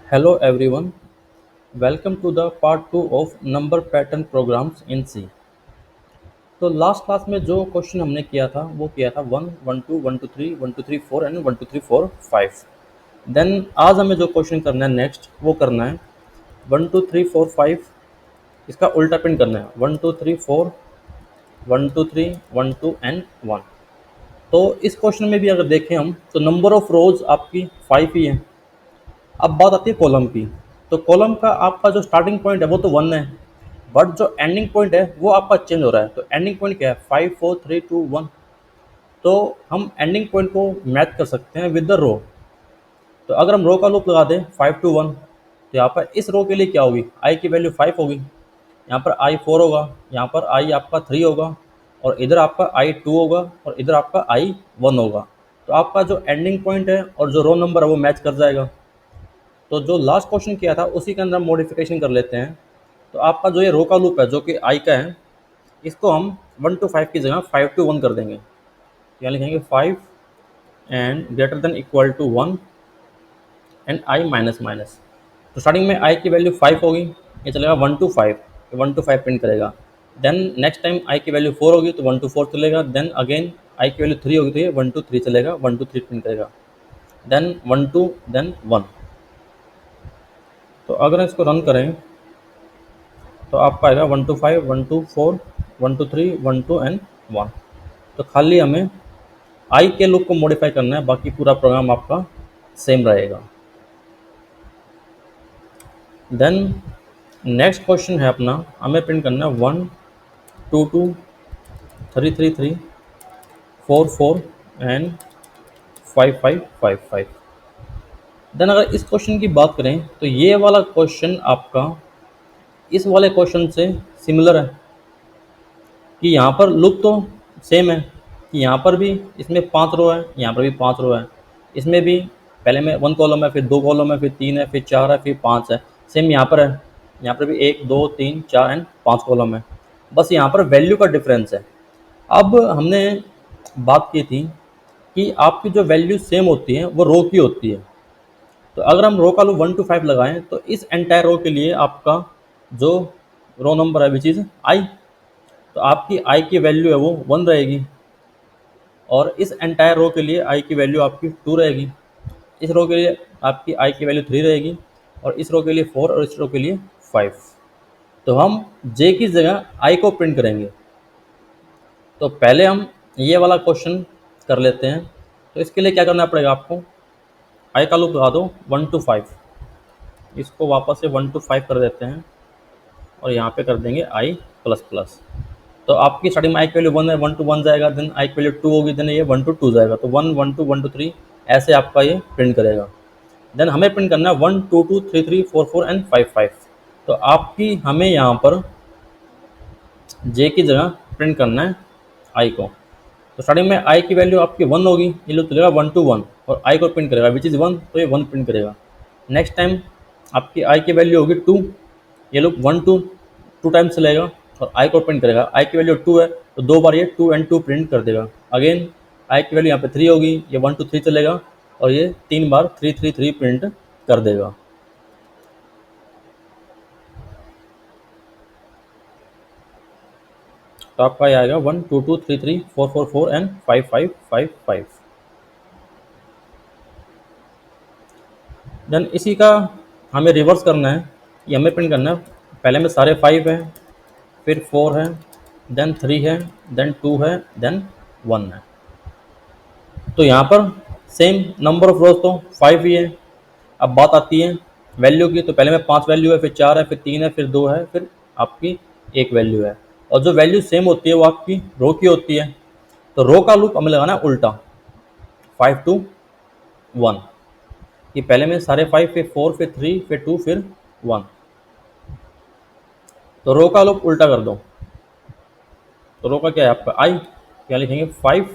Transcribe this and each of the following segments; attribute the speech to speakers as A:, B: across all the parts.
A: Hello everyone, welcome to the part 2 of number pattern programs in C। तो last class में जो question हमने किया था वो किया था 1 1 2 1 2 3 1 2 3 4 एंड 1 2 3 4 5। देन आज हमें जो क्वेश्चन करना है नेक्स्ट वो करना है 1 2 3 4 5, इसका उल्टा प्रिंट करना है 1 2 3 4 1 2 3 1 2 एंड 1। तो इस क्वेश्चन में भी अगर देखें हम तो नंबर ऑफ रोज आपकी 5 ही है। अब बात आती है कॉलम की। तो कॉलम का आपका जो स्टार्टिंग पॉइंट है वो तो 1 है, बट जो एंडिंग पॉइंट है वो आपका चेंज हो रहा है। तो एंडिंग पॉइंट क्या है 5 4 3 2 1। तो हम एंडिंग पॉइंट को मैच कर सकते हैं विद द रो। तो अगर हम रो का लूप लगा दें 5 to 1, तो यहाँ पर इस रो के लिए क्या होगी, आई की वैल्यू 5 होगी, यहाँ पर आई 4 होगा, यहाँ पर आई आपका 3 होगा, और इधर आपका आई 2 होगा, और इधर आपका आई 1 होगा। तो आपका जो एंडिंग पॉइंट है और जो रो नंबर है वो मैच कर जाएगा। तो जो लास्ट क्वेश्चन किया था उसी के अंदर हम मॉडिफिकेशन कर लेते हैं। तो आपका जो ये रो का लूप है जो कि आई का है, इसको हम 1 to 5 की जगह 5 to 1 कर देंगे। यहाँ लिखेंगे 5 and greater than equal to 1 and I minus minus. तो स्टार्टिंग में आई की वैल्यू 5 होगी, ये चलेगा 1 to 5, 1 to 5 प्रिंट करेगा। देन नेक्स्ट टाइम आई की वैल्यू 4 होगी तो 1 to 4 चलेगा। देन अगेन आई की वैल्यू 3 होगी तो ये 1 to 3 चलेगा, 1 to 3 प्रिंट करेगा। Then 1 to then 1। तो अगर इसको रन करें तो आपका आएगा 1 to 5 1 to 4 1 to 3 1 to and 1। तो खाली हमें आई के लूप को मॉडिफाई करना है, बाकी पूरा प्रोग्राम आपका सेम रहेगा। देन नेक्स्ट क्वेश्चन है अपना, हमें प्रिंट करना है 1 2 2 3 3 3 4 4 एंड 5 5 5 5। देन अगर इस क्वेश्चन की बात करें तो ये वाला क्वेश्चन आपका इस वाले क्वेश्चन से सिमिलर है कि यहाँ पर लूप तो सेम है कि यहाँ पर भी इसमें 5 रो है, यहाँ पर भी 5 रो है, इसमें भी पहले में 1 कॉलम है, फिर 2 कॉलम है, फिर 3 है, फिर 4 है, फिर 5 है। सेम यहाँ पर है, यहाँ पर भी 1 2 3 4 एंड 5 कॉलम है, बस यहाँ पर वैल्यू का डिफरेंस है। अब हमने बात की थी कि आपकी जो वैल्यू सेम होती है वो रो की होती है। तो अगर हम रो का लूप 1 to 5 लगाएं तो इस एंटायर रो के लिए आपका जो रो नंबर है विच इज़ आई, तो आपकी आई की वैल्यू है वो 1 रहेगी, और इस एंटायर रो के लिए आई की वैल्यू आपकी 2 रहेगी, इस रो के लिए आपकी आई की वैल्यू 3 रहेगी, और इस रो के लिए 4 और इस रो के लिए 5। तो हम जे की जगह आई को प्रिंट करेंगे। तो पहले हम ये वाला क्वेश्चन कर लेते हैं। तो इसके लिए क्या करना पड़ेगा आपको, आई का लूप लगा दो 1 to 5, इसको वापस से 1 to 5 कर देते हैं, और यहाँ पे कर देंगे आई प्लस प्लस। तो आपकी स्टार्टिंग में आई की वैल्यू 1 है, 1 to 1 जाएगा, देन आई की वैल्यू 2 होगी, देन ये 1 to 2 जाएगा। तो 1 1 to 1 to 3 ऐसे आपका ये प्रिंट करेगा। देन हमें प्रिंट करना है 1 2 2 3 3 4 4 एंड 5 5। तो आपकी हमें यहाँ पर जे की जगह प्रिंट करना है आई को। तो स्टार्टिंग में आई की वैल्यू आपकी 1 होगी, ये लोग चलेगा 1 to 1, और आई को प्रिंट करेगा विच इज़ 1, तो ये 1 प्रिंट करेगा। नेक्स्ट टाइम आपकी आई की वैल्यू होगी 2, ये लोग 1 to 2 टाइम्स चलेगा, और आई को प्रिंट करेगा। आई की वैल्यू 2 है तो 2 बार ये 2 and 2 प्रिंट कर देगा। अगेन आई की वैल्यू यहाँ पे 3 होगी, ये 1 to 3 चलेगा, और ये 3 बार 3 3 3 प्रिंट कर देगा। तो आपका ये आएगा 1 2 2 3 3 4 4 4 एंड 5 5 5 5। देन इसी का हमें रिवर्स करना है, ये हमें प्रिंट करना है। पहले में सारे 5 हैं, फिर 4 है, देन 3 है, देन 2 है, देन 1 है। तो यहाँ पर सेम नंबर ऑफ रोज तो 5 ही है। अब बात आती है वैल्यू की। तो पहले में 5 वैल्यू है, फिर 4 है, फिर 3 है, फिर 2 है, फिर आपकी 1 वैल्यू है। और जो वैल्यू सेम होती है वो आपकी रो की होती है। तो रो का लूप हमें लगाना है उल्टा 5 to 1, कि पहले में सारे 5, फिर 4, फिर 3, फिर 2, फिर 1। तो रो का लूप उल्टा कर दो। तो रो का क्या है आपका आई, क्या लिखेंगे 5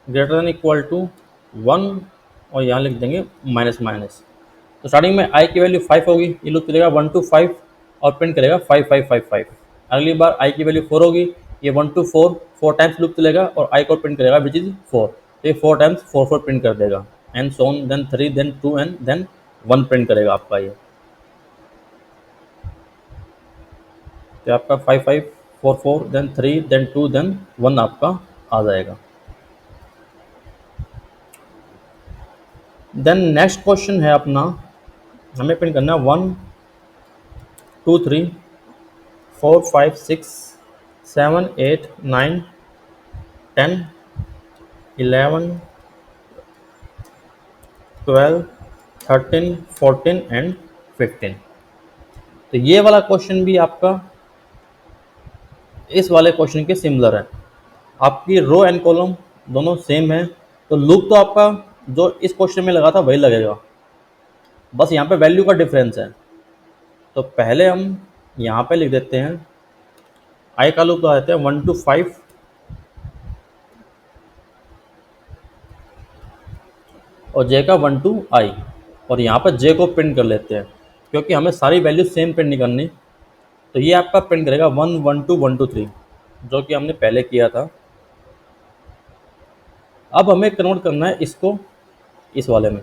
A: ग्रेटर देन इक्वल टू 1, और यहाँ लिख देंगे माइनस माइनस। तो स्टार्टिंग में आई की वैल्यू 5 होगी, ये लूप चलेगा 1 to 5 और प्रिंट करेगा 5 5 5 5। अगली बार आई की वैल्यू 4 होगी, ये 1 to 4 4 टाइम्स लूप चलेगा, और आई को प्रिंट करेगा विच इज 4, तो ये 4 टाइम्स 4 4 प्रिंट कर देगा, and so on, then 3, then 2 and then 1 print करेगा आपका ये। तो आपका 5 5 4 4 देन 3 देन 2 देन 1 आपका आ जाएगा। देन नेक्स्ट क्वेश्चन है अपना, हमें प्रिंट करना है 1 2 3 4 5 6 7 8 9 10 11 12 13 14 एंड 15। तो ये वाला क्वेश्चन भी आपका इस वाले क्वेश्चन के सिमिलर है। आपकी रो एंड कॉलम दोनों सेम है, तो लूप तो आपका जो इस क्वेश्चन में लगा था वही लगेगा, बस यहाँ पे वैल्यू का डिफरेंस है। तो पहले हम यहाँ पे लिख देते हैं आई का लूप तो आते हैं 1 to 5 और जे का 1 to I, और यहाँ पर जे को प्रिंट कर लेते हैं क्योंकि हमें सारी वैल्यू सेम प्रिंट नहीं करनी। तो ये आपका प्रिंट करेगा 1 1 2 1 2 3 जो कि हमने पहले किया था। अब हमें कन्वर्ट करना है इसको इस वाले में।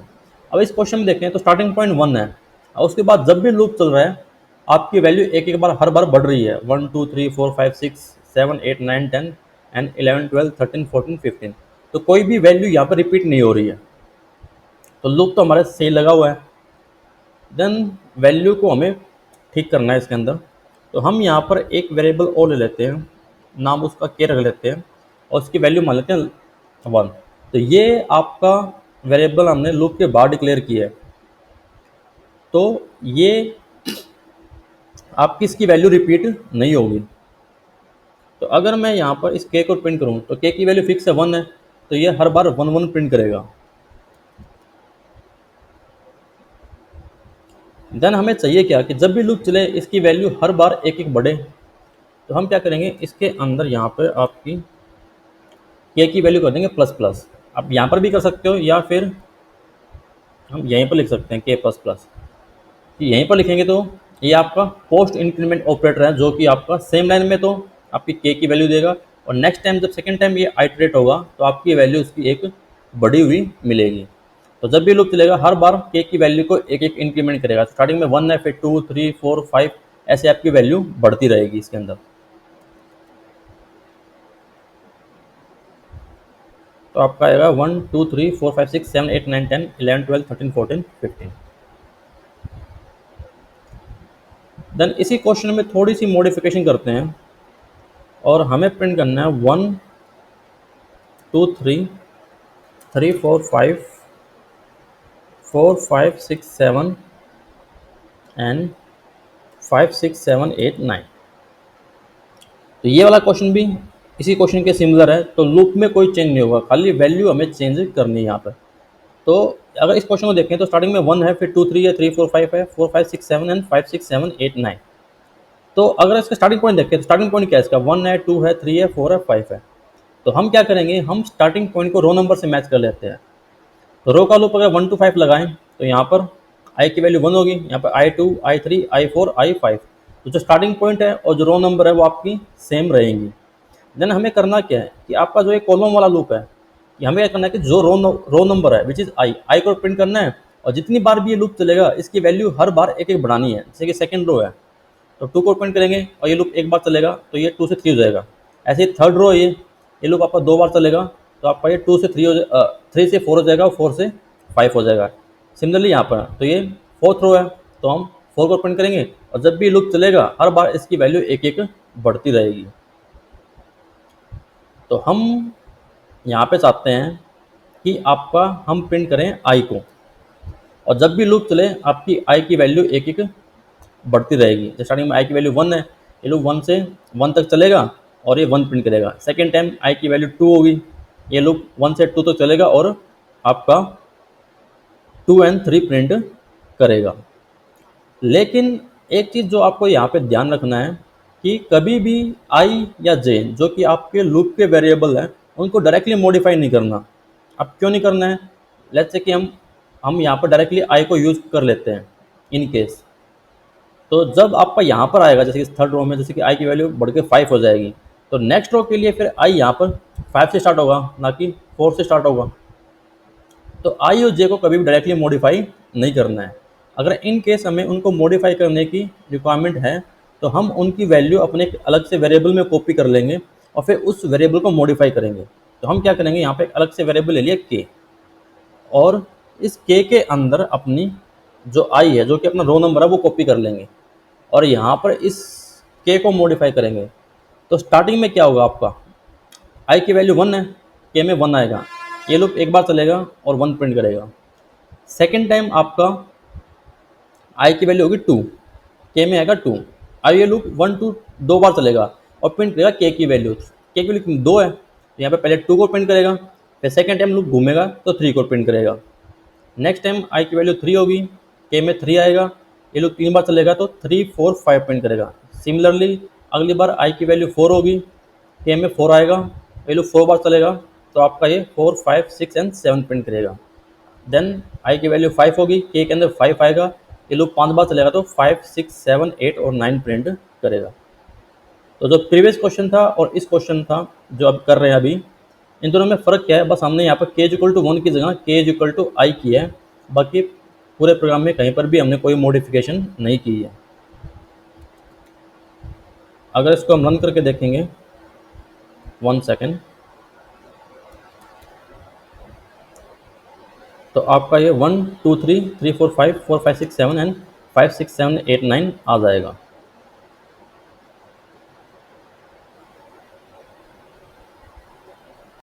A: अब इस क्वेश्चन में देखें तो स्टार्टिंग पॉइंट 1 है और उसके बाद जब भी लूप चल रहा है आपकी वैल्यू एक एक बार हर बार बढ़ रही है, 1 2 3 4 5 6 7 8 9 10 एंड 11 12 13 14 15। तो कोई भी वैल्यू यहाँ पर रिपीट नहीं हो रही है, तो लूप तो हमारा सही लगा हुआ है। देन वैल्यू को हमें ठीक करना है इसके अंदर, तो हम यहाँ पर एक वेरिएबल और ले लेते हैं, नाम उसका के रख लेते हैं और उसकी वैल्यू मान लेते हैं 1। तो ये आपका वेरिएबल हमने लूप के बाहर डिक्लेयर किया है, तो ये आपकी इसकी वैल्यू रिपीट नहीं होगी। तो अगर मैं यहाँ पर इस के को प्रिंट करूँ तो के की वैल्यू फिक्स है 1 है, तो ये हर बार 1 1 प्रिंट करेगा। देन हमें चाहिए क्या कि जब भी लूप चले इसकी वैल्यू हर बार एक एक बढ़े। तो हम क्या करेंगे, इसके अंदर यहाँ पर आपकी के की वैल्यू कर देंगे प्लस प्लस। आप यहाँ पर भी कर सकते हो या फिर हम यहीं पर लिख सकते हैं के प्लस प्लस। यहीं पर लिखेंगे तो ये आपका पोस्ट इंक्रीमेंट ऑपरेटर है जो कि आपका सेम लाइन में तो आपकी के की वैल्यू देगा, और नेक्स्ट टाइम जब सेकेंड टाइम ये आइटरेट होगा तो आपकी वैल्यू उसकी एक बढ़ी हुई मिलेगी। तो जब भी लूप चलेगा हर बार के की वैल्यू को एक एक इंक्रीमेंट करेगा। स्टार्टिंग में 1 है, फिर 2 3 4 5 ऐसे आपकी वैल्यू बढ़ती रहेगी इसके अंदर। तो आपका आएगा 1 2 3 4 5 6 7 8 9 10 11 12 13 14 15। देन इसी क्वेश्चन में थोड़ी सी मॉडिफिकेशन करते हैं और हमें प्रिंट करना है 1 2 3 3 4 5 4 5 6 7 एंड 5 6 7 8 9। तो ये वाला क्वेश्चन भी इसी क्वेश्चन के सिमिलर है, तो लूप में कोई चेंज नहीं होगा, खाली वैल्यू हमें चेंज करनी है यहाँ पर। तो अगर इस क्वेश्चन को देखें तो स्टार्टिंग में 1 है, फिर 2 3 है, 3 4 5 है, 4 5 6 7 एंड 5 6 7 8 9। तो अगर इसका स्टार्टिंग पॉइंट देखें तो स्टार्टिंग पॉइंट क्या है इसका, 1 है, 2 है, 3 है, 4 है, 5 है। तो हम क्या करेंगे, हम स्टार्टिंग पॉइंट को रो नंबर से मैच कर लेते हैं। तो रो का लूप अगर 1 to 5 लगाएं तो यहाँ पर आई की वैल्यू 1 होगी, यहाँ पर I2 I3 I4 I5। तो जो स्टार्टिंग पॉइंट है और जो रो नंबर है वो आपकी सेम रहेंगी। देन हमें करना क्या है कि आपका जो एक कॉलम वाला लूप है, ये हमें क्या करना है कि जो रो नंबर है विच इज़ आई को प्रिंट करना है, और जितनी बार भी ये लूप चलेगा इसकी वैल्यू हर बार एक एक बढ़ानी है। जैसे कि सेकंड रो है तो 2 को प्रिंट करेंगे और ये लूप एक बार चलेगा तो ये 2 से 3 हो जाएगा। ऐसे ही थर्ड रो है ये लूप आपका 2 बार चलेगा तो आपका ये 2 से 3 3 से 4 हो जाएगा और 4 से 5 हो जाएगा। सिमिलरली यहाँ पर तो ये फोर्थ रो है तो हम 4 को प्रिंट करेंगे और जब भी लूप चलेगा हर बार इसकी वैल्यू एक एक बढ़ती रहेगी। तो हम यहाँ पे चाहते हैं कि आपका हम प्रिंट करें आई को, और जब भी लूप चले आपकी आई की वैल्यू एक एक बढ़ती रहेगी। जैसे स्टार्टिंग में आई की वैल्यू 1 है, ये लूप 1 से 1 तक चलेगा और ये 1 प्रिंट करेगा। सेकेंड टाइम आई की वैल्यू 2 होगी, ये लूप 1 से 2 तक चलेगा और आपका 2 एंड 3 प्रिंट करेगा। लेकिन एक चीज़ जो आपको यहाँ पे ध्यान रखना है कि कभी भी आई या जे जो कि आपके लूप के वेरिएबल हैं उनको डायरेक्टली मॉडिफाई नहीं करना। अब क्यों नहीं करना है, लेट्स से कि हम यहाँ पर डायरेक्टली आई को यूज़ कर लेते हैं इन केस। तो जब आपका यहाँ पर आएगा जैसे कि थर्ड रो में जैसे कि आई की वैल्यू बढ़ के 5 हो जाएगी, तो नेक्स्ट रो के लिए फिर आई यहाँ पर 5 से स्टार्ट होगा ना कि 4 से स्टार्ट होगा। तो आई और जे को कभी भी डायरेक्टली मॉडिफाई नहीं करना है। अगर इन केस हमें उनको मॉडिफाई करने की रिक्वायरमेंट है तो हम उनकी वैल्यू अपने एक अलग से वेरिएबल में कॉपी कर लेंगे और फिर उस वेरिएबल को मॉडिफाई करेंगे। तो हम क्या करेंगे, यहाँ पे एक अलग से वेरिएबल ले लिया के, और इस के अंदर अपनी जो आई है, जो कि अपना रो नंबर है, वो कॉपी कर लेंगे और यहाँ पर इस के को मॉडिफाई करेंगे। तो स्टार्टिंग में क्या होगा, आपका आई की वैल्यू 1 है, के में 1 आएगा, ये लूप एक बार चलेगा और 1 प्रिंट करेगा। सेकेंड टाइम आपका आई की वैल्यू होगी 2, के में आएगा 2। अब ये लूप 1 2 दो बार चलेगा और प्रिंट करेगा के की वैल्यू। के की वैल्यू 2 है, तो यहाँ पे पहले 2 को प्रिंट करेगा, फिर सेकेंड टाइम लूप घूमेगा तो 3 को प्रिंट करेगा। नेक्स्ट टाइम आई की वैल्यू 3 होगी, के में 3 आएगा, ये लूप 3 बार चलेगा तो 3 4 5 प्रिंट करेगा। सिमिलरली अगली बार आई की वैल्यू 4 होगी, के में 4 आएगा, ये लूप 4 बार चलेगा तो आपका ये 4 5 6 एंड 7 प्रिंट करेगा। देन आई की वैल्यू 5 होगी, के अंदर 5 आएगा, ये लूप 5 बार चलेगा तो 5 6 7 8 और 9 प्रिंट करेगा। तो जो प्रीवियस क्वेश्चन था और इस क्वेश्चन था जो अब कर रहे हैं अभी, इन दोनों में फ़र्क क्या है, बस हमने यहाँ पर के इक्वल टू 1 की जगह के इक्वल टू आई की है। बाकी पूरे प्रोग्राम में कहीं पर भी हमने कोई मॉडिफिकेशन नहीं की है। अगर इसको हम रन करके देखेंगे, 1 सेकेंड, तो आपका ये 1 2 3 3 4 5 4 5 6 7 एंड 5 6 7 8 9 आ जाएगा।